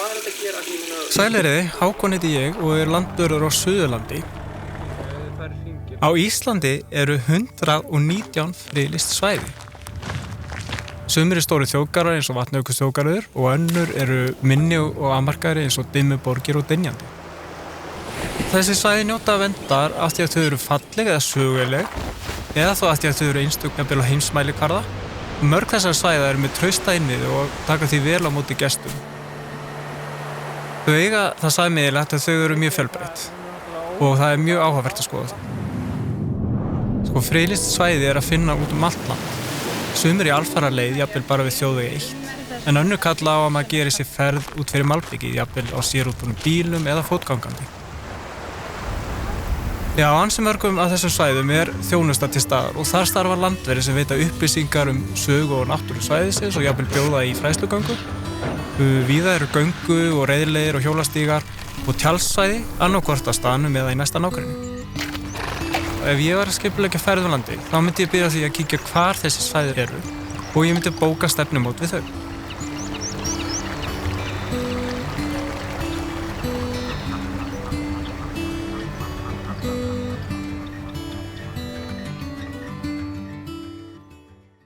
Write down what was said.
Hvað þetta að gera hérna? Sæleriði, Hákon heiti ég og landvörður á Suðurlandi. Á Íslandi eru 119 friðlýst svæði. Sumir stóru þjóðgarðar eins og Vatnajökulsþjóðgarður og önnur eru minni og afmarkaðri eins og Dimmuborgir og Dynjandi. Þessi svæði njóta verndar af því að þau eru falleg eða söguleg eða þó af því að þau eru einstök jafnvel á heimsmælikvarða. Mörg þessar svæða eru með trausta innviði og taka því vel á móti gestum. Þau eiga það sameiginlegt að þau eru mjög fjölbreytt og það er mjög áhugavert að skoða það. Friðlýst svæði er að finna út allt land. Sumir í alfaraleið, jafnvel bara við þjóðvegi 1, en önnur kalla á að maður geri sér ferð út fyrir malbikið, jafnvel á sérútbúnum bílum eða fótgangandi. Já, ansi mörgum af þessum svæðum er þjónusta til staðar og þar starfa landverðir sem veita upplýsingar sögu og náttúru svæðisins og jafnvel bjóða í fræðslugöngu. Víða eru göngu og reiðleiðir og hjólastígar og tjaldsvæði annaðhvort á staðnum eða í næsta nágrenni. Ef ég var að skipuleggja ferð á landi, þá myndi ég byrja á því að kíkja hvar þessi svæðir eru og ég myndi bóka stefnumót við þau.